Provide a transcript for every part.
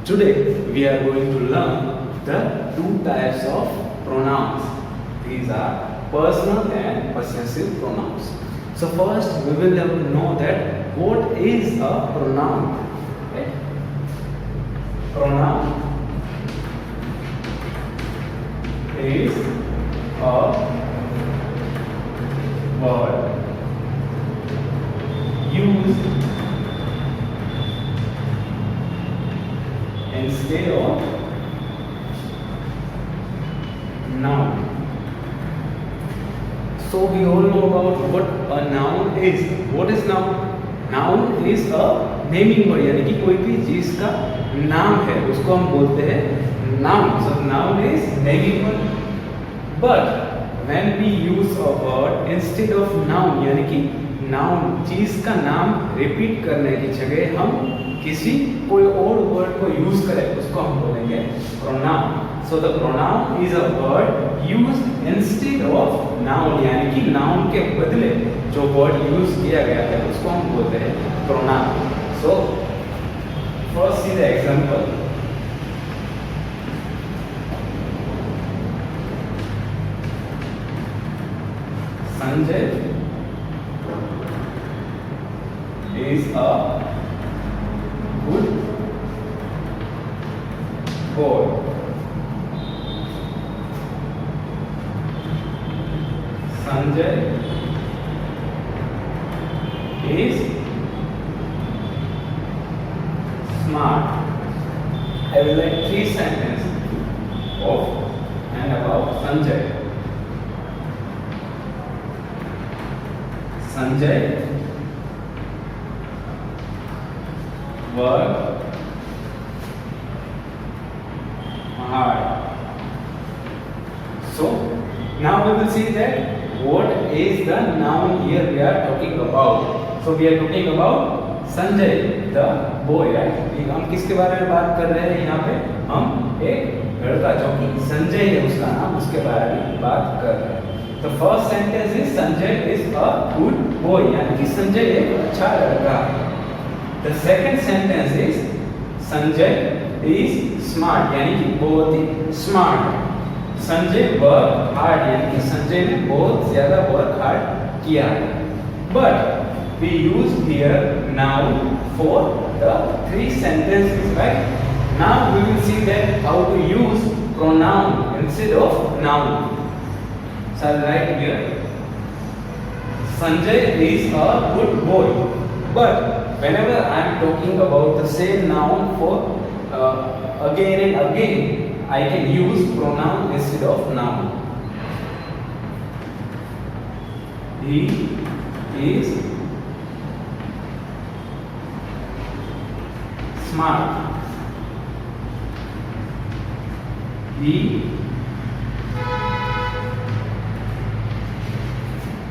Today we are going to learn the two types of pronouns. These are personal and possessive pronouns. So first we will have to know that what is a pronoun. Okay? Pronoun is a word used instead of noun. So we all know about what a noun is. What is noun? Noun is a naming word, यानी कि कोई भी चीज का नाम है उसको हम बोलते हैं noun. So noun is naming word. But when we use a word instead of noun, यानी कि नाउन चीज का नाम रिपीट करने की जगह हम किसी कोई और वर्ड को यूज करें, उसको हम बोलेंगे pronoun. So the pronoun is a word used instead of noun, यानी कि नाउन के बदले जो वर्ड यूज किया गया है उसको हम बोलते हैं pronoun. So first see the example. Sanjay is a good boy. Sanjay is smart. I will write 3 sentences of and about Sanjay. Sanjay work hard. So now we will see that what is the noun here we are talking about. So we are talking about Sanjay the boy, right? हम किसके बारे में बात कर रहे हैं यहाँ पे? हम एक लड़का जो कि संजय है उसका नाम, उसके बारे में बात कर रहे हैं. तो first sentence is Sanjay is a good boy, यानी कि संजय एक अच्छा लड़का है. The second sentence is Sanjay is smart, यानी कि बहुत ही स्मार्ट. संजय वर्क हार्ड, यानी कि संजय ने बहुत ज्यादा वर्क हार्ड किया है. But we use here noun for the 3 sentences, right? Now we will see that how to use pronoun instead of noun. So I'll write here Sanjay is a good boy. But whenever I am talking about the same noun for again and again, I can use pronoun instead of noun. He is smart. He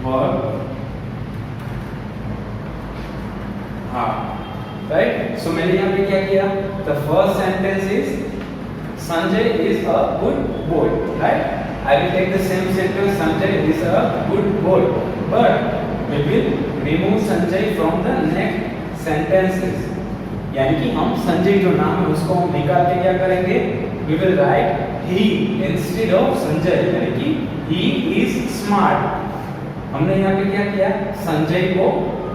works right? So मैंने यहाँ पे क्या किया? The first sentence is Sanjay is a good boy, right? I will take the same sentence, Sanjay is a good boy, but we will remove Sanjay from the next sentences. यानी कि हम संजय जो नाम है उसको हम निकाल के क्या करेंगे? We will write he instead of Sanjay, यानी कि he is smart. हमने यहाँ पे क्या किया? संजय को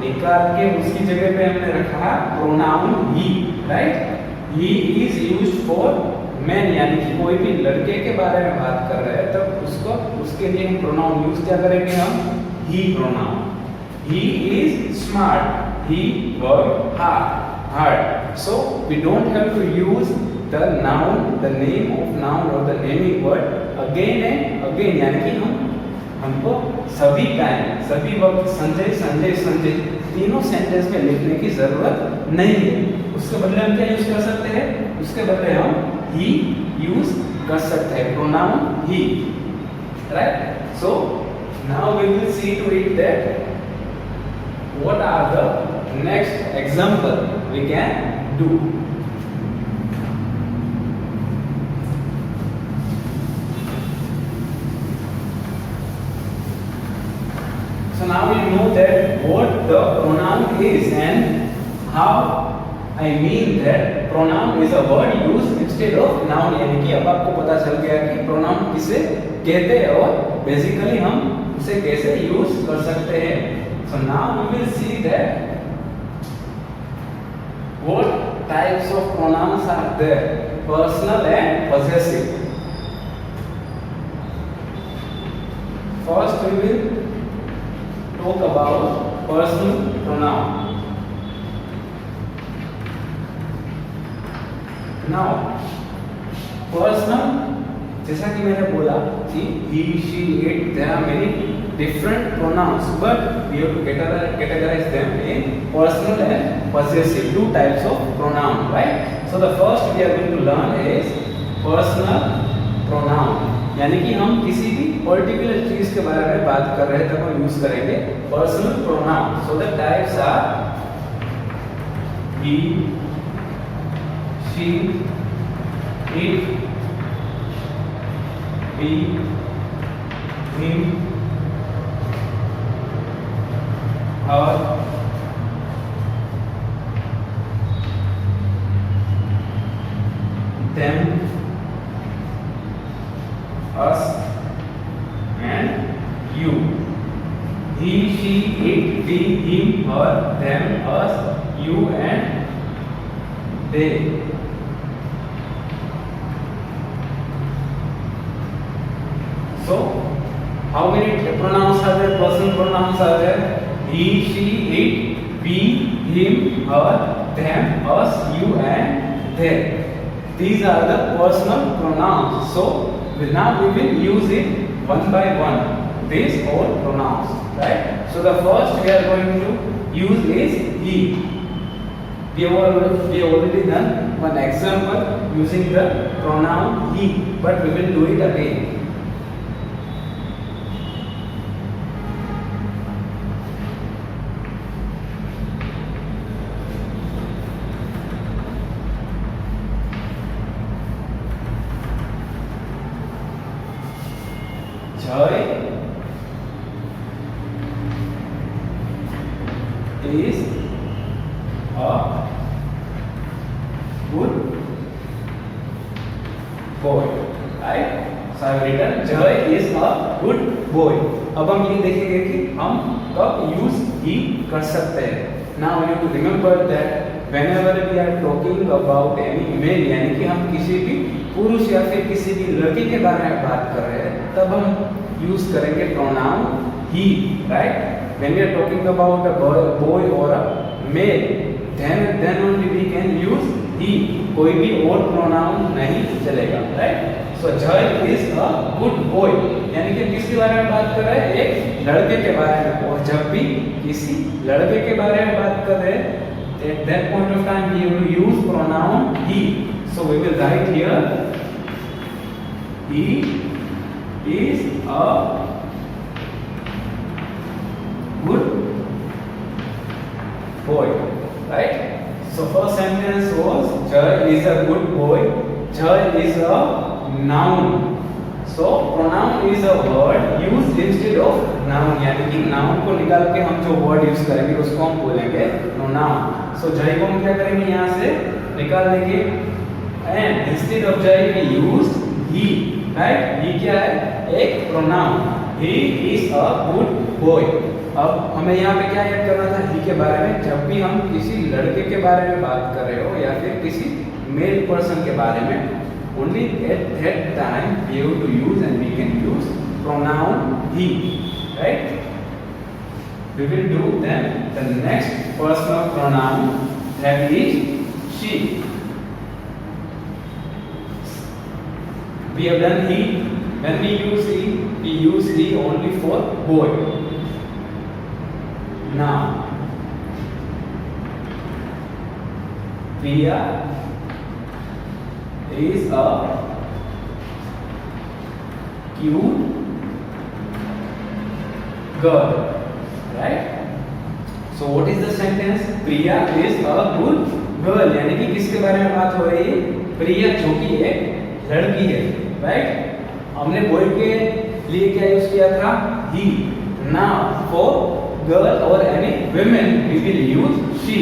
निकाल के उसकी जगह पे हमने रखा प्रोनाउन ही, right? He is used for man, यानी कि कोई भी लड़के के बारे में बात कर रहे हैं तब उसको उसके लिए हम प्रोनाउन यूज क्या करेंगे? हम he pronoun. He is smart, he work hard. So we don't have to use the noun, the name of noun और the naming word again and again, यानी कि हमको सभी टाइम सभी वक्त संजय संजय संजय तीनों सेंटेंस में लिखने की जरूरत नहीं है. उसके बदले हम क्या यूज कर सकते हैं? उसके बदले हम ही यूज कर सकते हैं, प्रोनाउन ही, right? So now we will see to it that what are the next example we can do. So now we know that what the pronoun is and how I mean that pronoun is a word used instead of noun, यानी कि अब आपको पता चल गया कि pronoun किसे कहते हैं और basically हम उसे कैसे यूज कर सकते हैं. So now we will see that what types of pronouns are there, personal and possessive. First we will talk about personal pronoun. Now personal, जैसा कि मैंने बोला कि he, she, it, there are many different pronouns, but we have to categorize them in personal and possessive, two types of pronoun, right? So the first we are going to learn is personal pronoun, यानी कि हम किसी भी particular चीज के बारे में बात कर रहे हैं तब हम यूज करेंगे personal pronoun. So the types are he, she, it, we, him, her, them, us, and you. He, she, it, we, him, her, them, us, you, and they. So, how many pronouns are there? Personal pronouns are there. He, she, it, we, him, her, them, us, you, and they. These are the personal pronouns. So, now we will use it one by one. These all pronouns, right? So, the first we are going to use is he. We have already done one example using the pronoun he, but we will do it again. Joy is a good boy, right? So I have written Joy is a good boy. अब हम ये देखेंगे कि हम कब use he कर सकते हैं. Now you have to remember that whenever we are talking about any male, यानी कि हम किसी भी पुरुष या फिर किसी भी लड़के के बारे में बात कर रहे हैं तब हम यूज करेंगे pronoun he, right? When we are talking about a boy or a male, then only we can use he. कोई भी और प्रोनाउन नहीं चलेगा, right? So Joy is a good boy, यानी कि किसके बारे में बात कर रहे हैं? एक लड़के के बारे में. और जब भी किसी लड़के के बारे में बात कर रहे हैं, at that point of time we will use pronoun he. So we will write here he is a good boy, right? So first sentence was Joy is a good boy. Joy is a noun. So pronoun is a word used instead of noun, यानी कि noun को निकाल के हम जो word use करेंगे उसको हम बोलेंगे pronoun. So Joy को हम क्या करेंगे, यहाँ से निकाल देंगे and instead of Joy we used he, right? he क्या है? एक pronoun. He is a good boy. अब हमें यहाँ पे क्या याद करना था? he के बारे में. जब भी हम किसी लड़के के बारे में बात कर रहे हो या फिर किसी मेल पर्सन के बारे में, only at that time we have to use and we can use pronoun he, right? We will do then the next personal pronoun, that is she. We have done he. When we use he only for boy. Now Priya is a cute girl, right? So what is the sentence? Priya is a good girl, यानी कि किसके बारे में बात हो रही है? प्रिया जो कि एक लड़की है, राइट? हमने बॉय के लिए क्या यूज किया था? he. Now for girl or any women we will use she.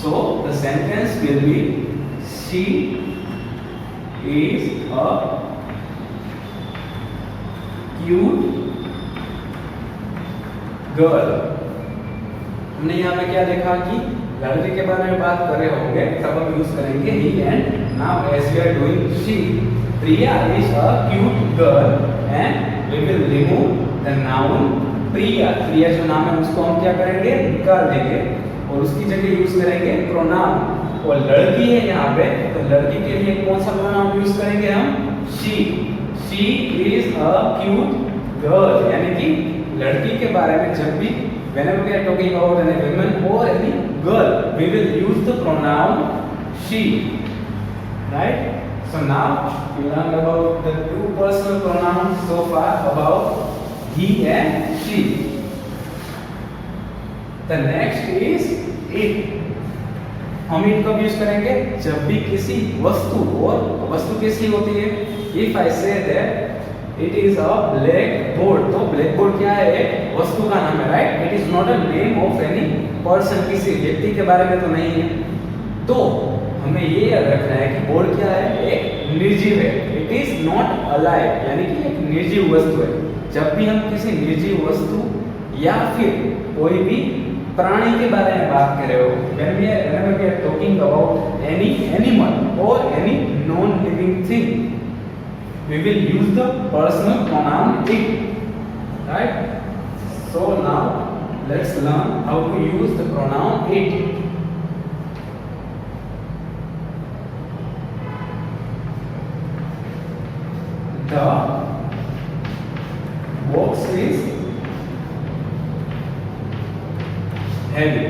So the sentence will be she is a cute girl. हमने यहाँ पे क्या देखा कि लड़के के बारे में बात कर रहे होंगे तब हम यूज करेंगे he and now as we are doing she. Priya is a cute girl and we will remove the noun Priya. Priya जो नाम है उसको हम क्या करेंगे, निकाल देंगे और उसकी जगह यूज करेंगे प्रोनाउन. और लड़की है यहाँ पे तो लड़की के लिए कौन सा प्रोनाउन यूज करेंगे हम, she. She is a cute girl. यानी कि लड़की के बारे में जब भी whenever we are talking about any woman or any girl, we will use the pronoun she. Right? So now we learned about the two personal pronouns so far about he and she. The next is it. हम it कब use करेंगे, जब भी किसी वस्तु, और वस्तु कैसी होती है, if I say that it is a blackboard, तो blackboard क्या है, एक वस्तु का नाम है, right. It is not a name of any person, किसी व्यक्ति के बारे में तो नहीं है. तो हमें ये याद रखना है कि बोर्ड क्या है, एक निर्जीव है. इट इज नॉट अलाइव, यानी कि एक निर्जीव वस्तु है. जब भी हम किसी निर्जीव वस्तु या फिर कोई भी प्राणी के बारे में बात कर रहे हो, whenever we are talking about any animal or any non-living thing, we will use the personal pronoun it, right? So now let's learn how to use the pronoun it. The box is heavy.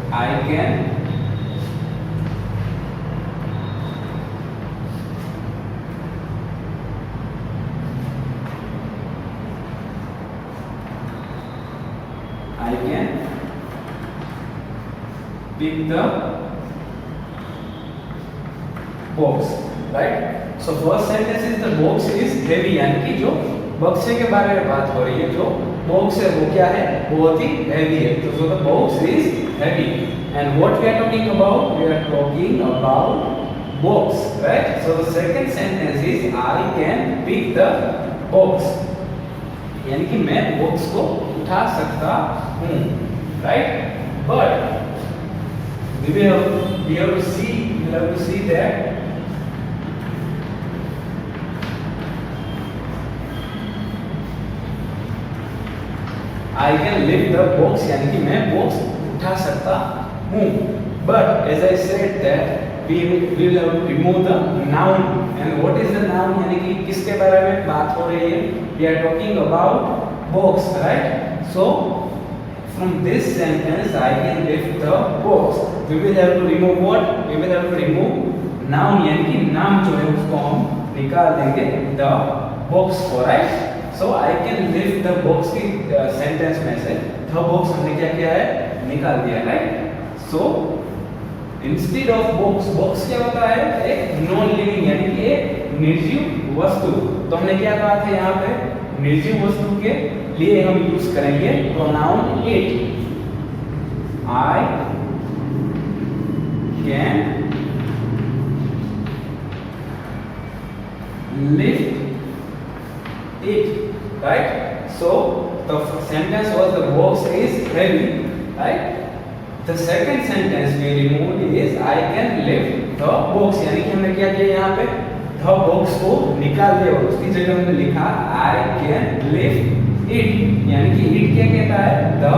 I can pick the box, right? So first sentence is the box is heavy, यानी कि जो बक्से के बारे में बात हो रही है, जो बॉक्स है वो क्या है, बहुत ही heavy है. तो the box is heavy. And what we are talking about? We are talking about box, right? So the second sentence is I can pick the box, यानी कि मैं बॉक्स को उठा सकता हूँ, right? But we have to see that I can lift the box, यानी कि मैं बॉक्स उठा सकता हूँ. But as I said that we will have to remove the noun. And what is the noun? यानी कि किसके बारे में बात हो रही है? We are talking about box, right? So from this sentence I can lift the box. We will have to remove what? We will have to remove noun, यानी कि नाम जो है उसको हम निकाल देंगे the box को, right? So I can lift the box की सेंटेंस में से the box हमने क्या किया है, निकाल दिया, right? So instead of box क्या होता है, एक नॉन लिविंग यानी कि एक निर्जीव वस्तु. तो हमने क्या कहा था यहाँ पे, निर्जीव वस्तु के लिए हम यूज करेंगे pronoun it. I can lift it, right? So the sentence was the box is heavy, right? The second sentence we removed is I can lift the box, यानी कि हमने क्या किया यहाँ पे, the box को निकाल दिया और उसकी जगह हमने लिखा I can lift it, यानी कि it क्या कहता है, the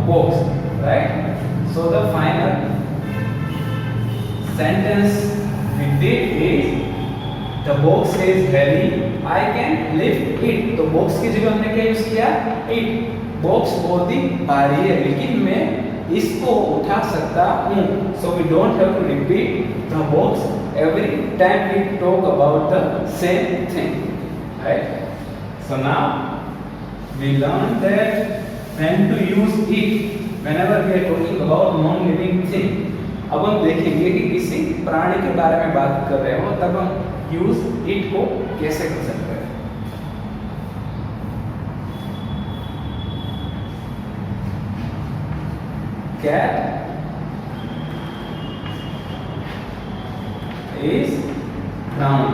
box, right? So the final sentence we did is the box is heavy, I can lift it. तो box की जगह हमने क्या यूज किया, it. box बहुत ही भारी है लेकिन मैं इसको उठा सकता हूँ. So we don't have to repeat the box every time we talk about the same thing, right? So now we learned that when to use it whenever we are talking about non-living thing. अब हम देखेंगे कि किसी प्राणी के बारे में बात कर रहे हो तब हम यूज इट को कैसे कर सकते हैं. cat is brown.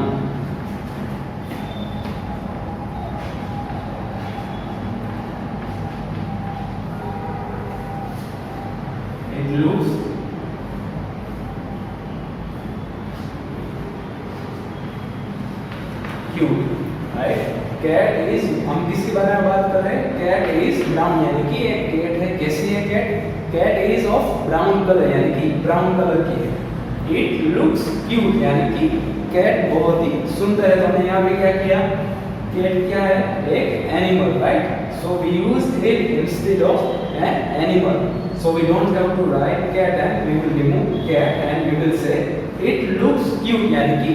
It looks cute, right? Cat is, हम किसके बारे में बात कर रहे हैं? कैट इज ब्राउन, यानी कि एक कैट है। कैसी है cat? Cat is of brown colour, यानी कि ब्राउन कलर की है। इट लुक्स क्यूट, यानी कि कैट बहुत ही सुंदर है। तो हमने यहाँ पे क्या किया? कैट क्या है? एक animal, right? So we use it instead of an animal. So we don't have to write cat and we will remove cat and we will say it looks cute, यानी कि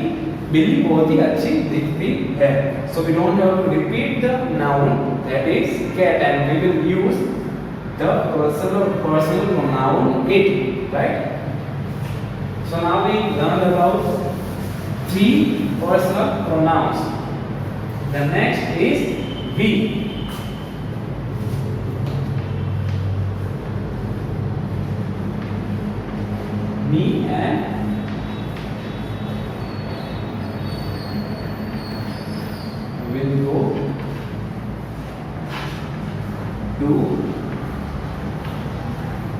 बिल्ली बहुत ही अच्छी दिखती है। So we don't have to repeat the noun that is cat and we will use the personal pronoun it, right? So now we learned about 3 personal pronouns. The next is we. Me and will go to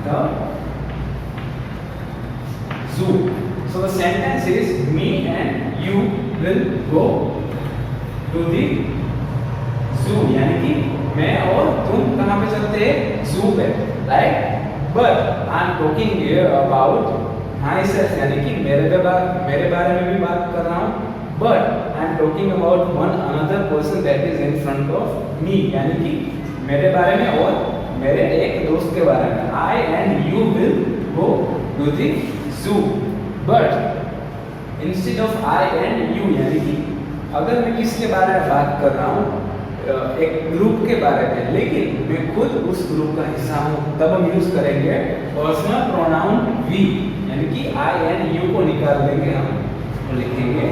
the zoo. So the sentence is me and you will go to the zoo, यानी कि मैं और तुम कहाँ पे चलते हैं? जू पे, right? But I am talking here about myself, यानी कि मेरे बारे में भी बात कर रहा हूँ। But I am talking about one another person that is in front of me, यानी कि मेरे बारे में और मेरे एक दोस्त के बारे में। I and you will go to the zoo. But instead of I and you, यानी कि अगर मैं किसके बारे में बात कर रहा हूँ? एक ग्रुप के बारे में, लेकिन मैं खुद उस ग्रुप का हिस्सा हूँ, तब हम यूज करेंगे पर्सनल प्रोनाउन वी, यानी कि आई एंड यू को निकाल देंगे हम और लिखेंगे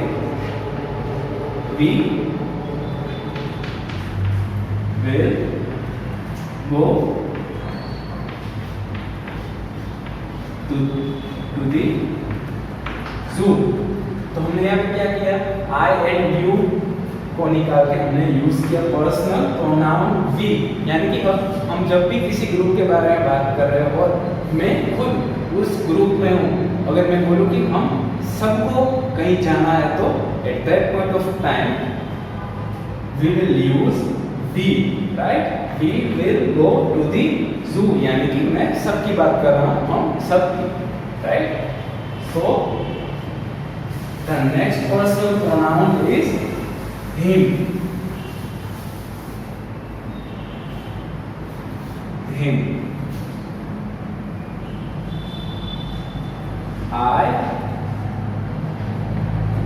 we will go to the zoo. तो हमने यहाँ पे क्या किया? आई एंड यू को निकाल के हमने यूज किया पर्सनल प्रोनाउन वी, यानी कि अब हम जब भी किसी ग्रुप के बारे में बात कर रहे हो और मैं खुद उस ग्रुप में हूँ, अगर मैं बोलूँ कि हम सबको कहीं जाना है, तो at that point of time we will use we, right? We will go to the zoo, यानी कि मैं सबकी बात कर रहा हूँ, हम सबकी, right? So the next personal pronoun is him. Him. I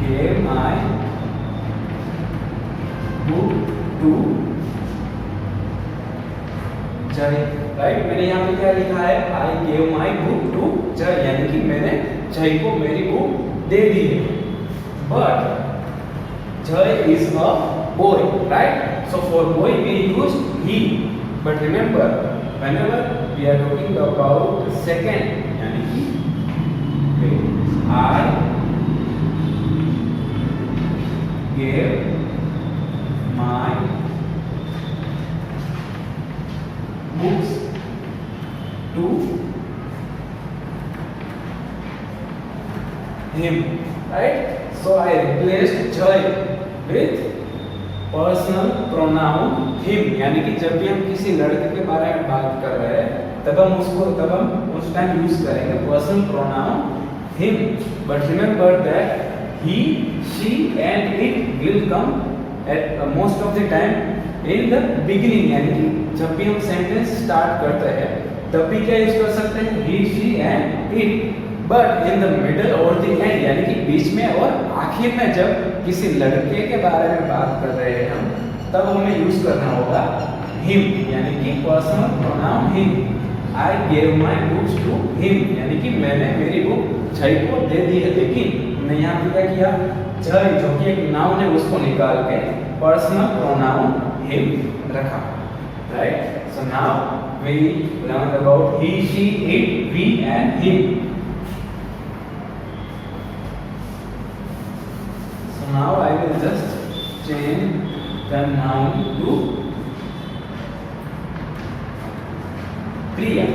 gave my book to Jay. Right? मैंने यहाँ पे क्या लिखा है? I gave my book to Jay, यानी कि मैंने जय को मेरी बुक दे दी है। But Jay is a boy, right? So for boy we use he. But remember, whenever we are talking about the second, यानी कि I gave my books to him, right? So I replaced Jay with personal pronoun him, यानी कि जब भी हम किसी लड़के के बारे में बात कर रहे हैं तब हम उस टाइम यूज करेंगे personal pronoun him. But remember that he, she and it will come at most of the time in the beginning, यानी कि जब भी हम सेंटेंस स्टार्ट करते हैं तब भी क्या यूज कर सकते हैं? He, she and it. But in the middle और द एंड, यानी कि बीच में और आखिर में जब किसी लड़के के बारे में बात कर रहे हैं हम, तब हमें यूज करना होगा हिम, यानी कि personal pronoun him. I gave my books to him, यानी कि मैंने मेरी बुक जय को दे दी है, लेकिन हमने यहाँ पे क्या किया? जय जो कि एक नाउन है उसको निकाल के पर्सनल प्रोनाउन हिम रखा, right? So now we learned about he, she, it, we and him. So now I will just change the noun to Priya.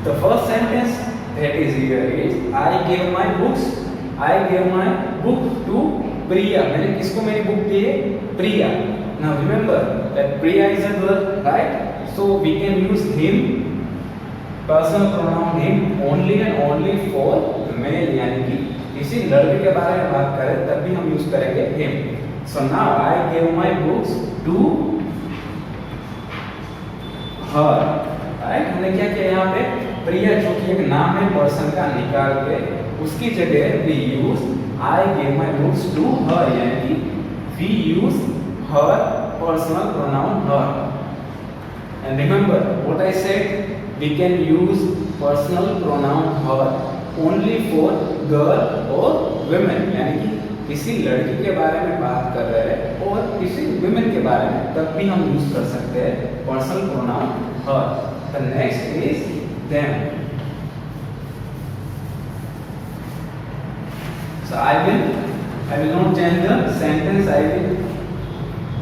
The first sentence that is here is I gave my book to Priya. मैंने किसको मेरी book दी है? Priya. Now remember that Priya is a girl, right? So we can use him, personal pronoun him, only and only for male, यानी कि किसी लड़के के बारे में बात करें तब भी हम यूज करेंगे him. So now I gave my books to her. Right, हमने क्या किया यहाँ पे? प्रिया जो कि एक नाम है पर्सन का निकाल के उसकी जगह we use I gave my books to her, यानी कि we use her personal pronoun her. And remember what I said, we can use personal pronoun her only for girl or women, यानी कि किसी लड़की के बारे में बात कर रहे हैं और किसी women के बारे में तब भी हम यूज कर सकते हैं personal pronoun her. The next is them. So I will not change the sentence. I will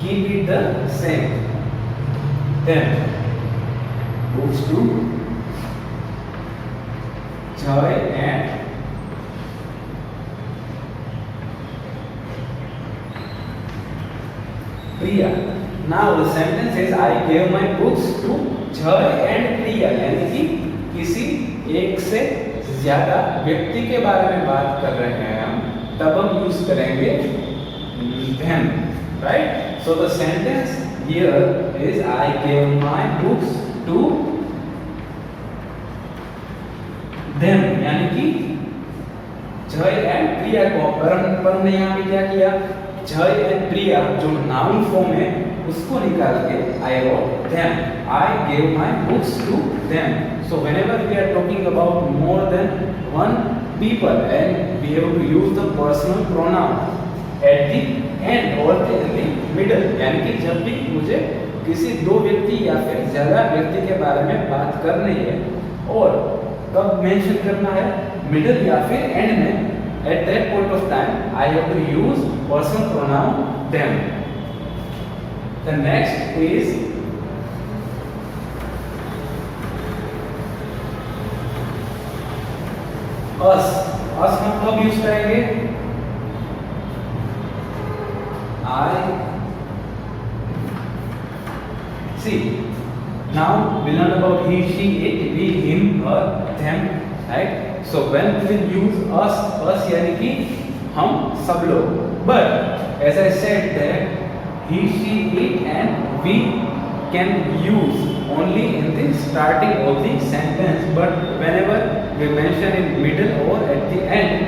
keep it the same. Them. Books to Joy and Priya. Now the sentence is I gave my books to Joy and Priya, यानी कि किसी एक से ज्यादा व्यक्ति के बारे में बात कर रहे हैं हम, तब हम यूज करेंगे them, right? So the sentence here is I gave my books to them, यानी कि Joy and Priya को पर हमने यहाँ पे क्या किया? Joy and Priya जो नाउन फॉर्म है उसको निकाल के I wrote them. I gave my books to them. So whenever we are talking about more than one people and we have to use the personal pronoun at the end or in the middle, यानी कि जब भी मुझे किसी दो व्यक्ति या फिर ज्यादा व्यक्ति के बारे में बात करनी है और कब मेंशन करना है, मिडिल या फिर एंड में, at that point of time I have to use personal pronoun them. The next is us. us हम कब यूज करेंगे? I see. Now we learn about he, she, it, we, him, her, them, right? So when we will use us यानी कि हम सब लोग. But as I said that he, she, it and we can use only in the starting of the sentence, but whenever we mention in middle or at the end,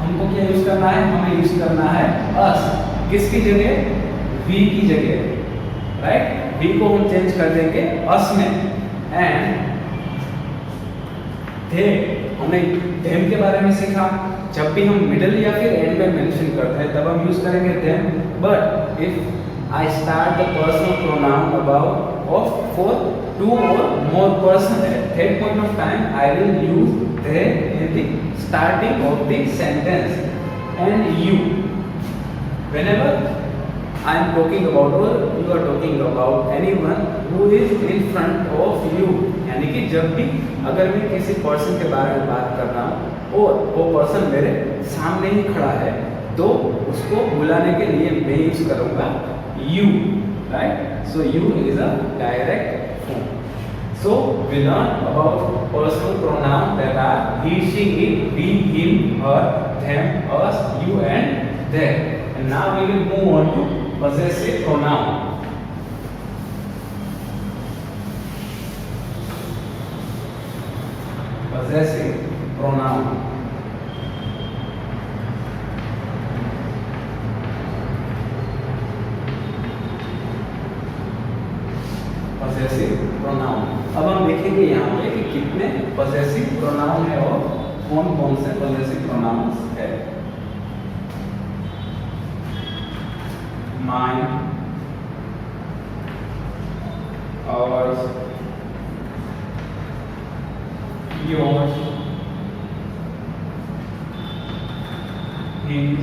हमको क्या use करना है? हमें यूज करना है us. किसकी जगह? we की जगह, right? we को हम चेंज कर देंगे us में. and they, हमने them के बारे में सीखा. जब भी हम मिडिल या फिर एंड में मेंशन करते हैं तब हम यूज करेंगे them. but if I start the personal pronoun about of for two or more person, at that point of time I will use they in the starting of the sentence. And you, whenever I am talking about or you are talking about anyone who is in front of you, यानी कि जब भी अगर मैं किसी person के बारे में बात कर रहा हूँ और वो पर्सन मेरे सामने ही खड़ा है तो उसको बुलाने के लिए मैं यूज करूँगा you, right? So you is a direct form. So we learn about personal pronoun that are he, she, it, we, him, her, them, us, you and they. And now we will move on to possessive pronoun. Possessive pronoun. possessive pronoun. अब हम देखेंगे यहाँ पे कि कितने possessive pronoun है और कौन कौन से possessive pronouns है. Mine, ours, yours, his,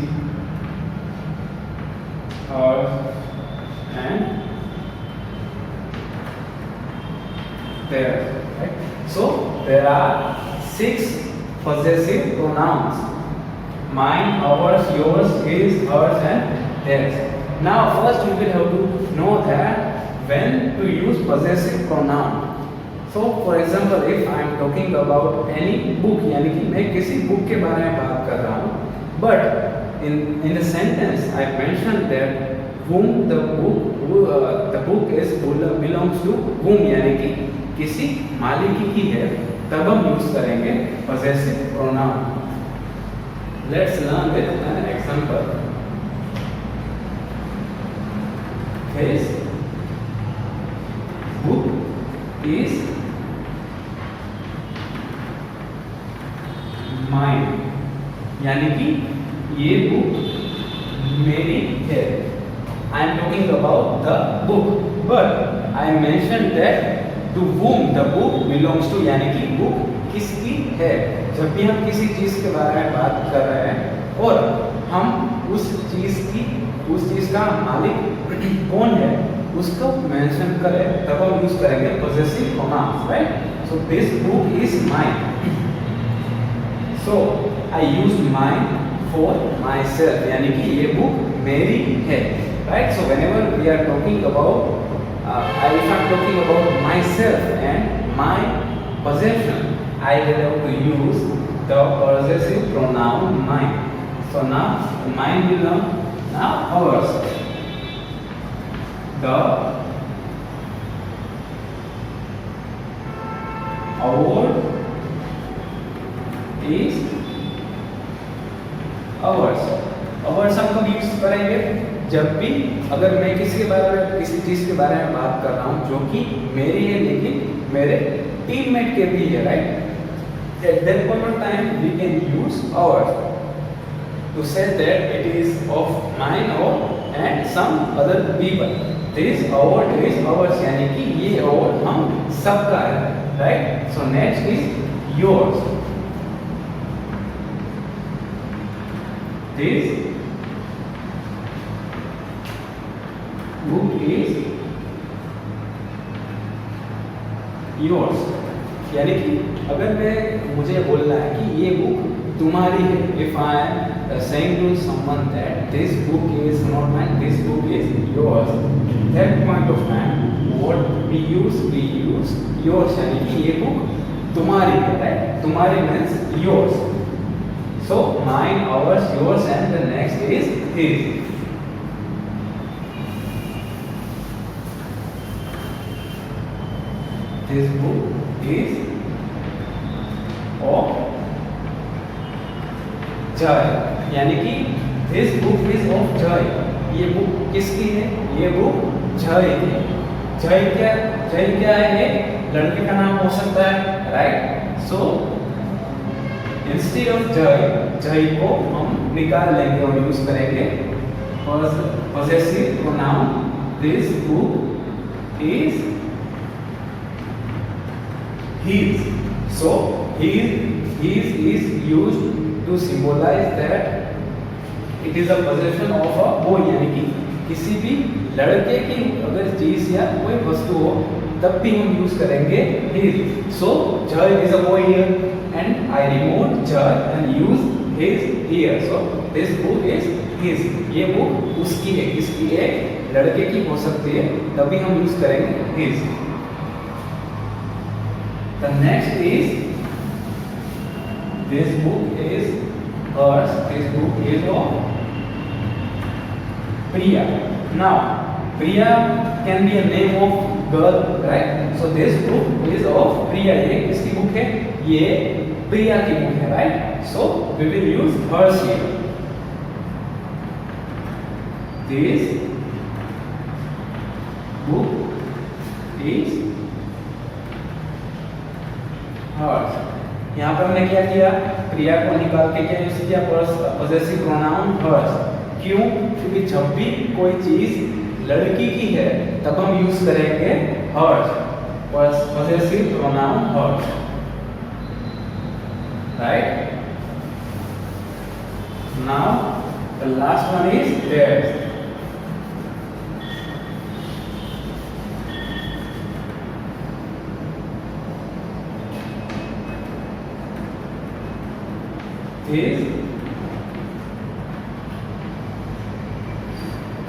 hers, and theirs. Right? So there are 6 possessive pronouns: mine, ours, yours, his, hers, and theirs. Now first we will have to know that when to use possessive pronoun. So for example, if I am talking about any book, यानी कि मैं किसी book के बारे में बात कर रहा हूँ, but in the sentence I mentioned that whom the book is belongs to whom, यानी कि किसी मालिकी की है, तब हम यूज करेंगे possessive pronoun. Let's learn with an example. His book is mine, यानी कि ये बुक मेरी है. I am talking about the book, but I mentioned that to whom the book belongs to, यानी कि बुक किसकी है. जब भी हम किसी चीज के बारे में बात कर रहे हैं और हम उस चीज का मालिक कौन है उसको मेंशन करें, तब हम यूज करेंगे possessive pronouns, right? So this book is mine. So I use mine for myself, यानी कि ये बुक मेरी है, right? So whenever we are talking about if I'm talking about myself and my possession, I will have to use the possessive pronoun mine. So now mine belongs now ours. The award is ours. Ours हम कब use करेंगे? जब भी अगर मैं किसी चीज के बारे में बात कर रहा हूँ जो कि मेरी है लेकिन मेरे टीममेट के भी है, right? At that point of time we can use ours to say that it is of mine or and some other people. This award is ours, यानी कि ये award हम सबका है, right? So next is yours. This book is yours, यानी कि अगर मुझे बोलना है कि ये बुक तुम्हारी है, if I am saying to someone that this book is not mine, this book is yours, that point of time what we use yours, यानी कि ये बुक तुम्हारी है, right? तुम्हारी means yours. So mine, ours, yours, and the next is his. This book is of Jai, यानी कि this book is of Jai. ये book किसकी है? ये बुक जय की. जय क्या है? ये लड़के का नाम हो सकता है, राइट? सो इंस्टेड ऑफ जय को हम निकाल लेंगे और यूज करेंगे possessive pronoun. This book is his. So his is used to symbolize that it is a possession of a boy, यानी कि किसी भी लड़के की अगर चीज या कोई वस्तु हो तब भी हम यूज करेंगे his. So Jai is a boy here and I remove Jai and use his here. So this book is his. ये बुक उसकी है, किसकी है? लड़के की हो सकती है, तभी हम यूज करेंगे his. The next is this book is hers. This book is of Priya. Now Priya can be a name of girl, right? So this book is of Priya. ये किसकी बुक है? ये प्रिया की बुक है, right? So we will use hers here. This book is hers. यहाँ पर हमने क्या किया? क्रिया को निकाल के क्या यूज किया? possessive pronoun hers. क्यों? क्योंकि जब भी कोई चीज लड़की की है तब हम यूज करेंगे hers. possessive pronoun hers. right? Now the last one is theirs.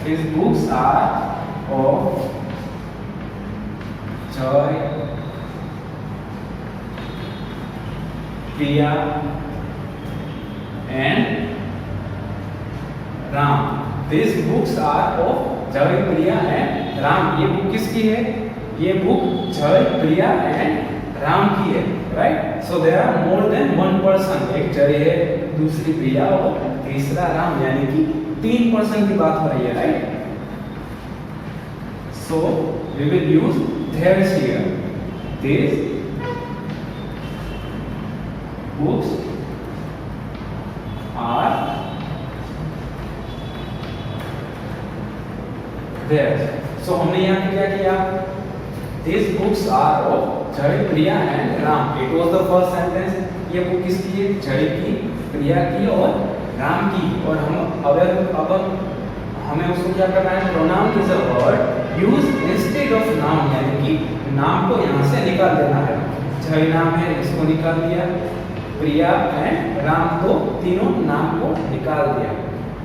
His books are of Joy, Priya and Ram. These books are of Joy, Priya and Ram. ये बुक किसकी है? ये बुक जय, प्रिया एंड राम की है, right? So there are more than one person. एक जय है, दूसरी प्रिया और तीसरा राम, यानी कि 3 पर्सन की बात हो रही है, right? So we will use theirs here. These books are theirs. So हमने यहाँ पे क्या किया? These books are of Jay, Priya and Ram. It was the first sentence. ये बुक किसकी है? जय की, प्रिया की और राम की. और हम अब हमें उसको क्या करना है? Pronoun is a word use instead of noun, यानी कि नाम को यहाँ से निकाल देना है. जय नाम है, इसको निकाल दिया. प्रिया एंड राम को, तीनों नाम को निकाल दिया.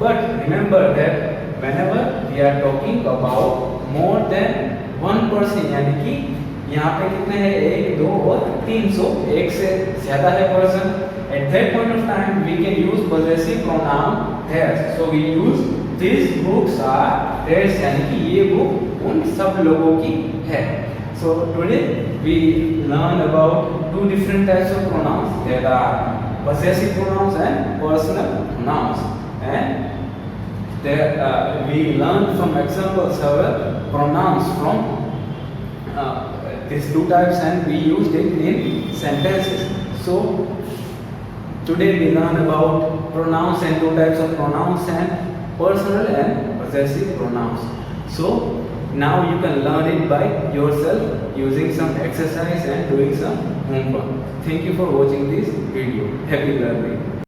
But remember that whenever we are talking about more than one person, यानी कि यहाँ पे कितने हैं? 1, 2 और 3, सो एक से ज्यादा है person. At that point of time we can use possessive pronoun theirs. So we use these books are theirs, यानी कि ये बुक उन सब लोगों की है. So today we learn about 2 different types of pronouns. There are possessive pronouns and personal pronouns, and there we learn from example several pronouns from these 2 types, and we used it in sentences. So today we learn about pronouns and 2 types of pronouns and personal and possessive pronouns. So now you can learn it by yourself using some exercise and doing some homework. Thank you for watching this video. Happy learning.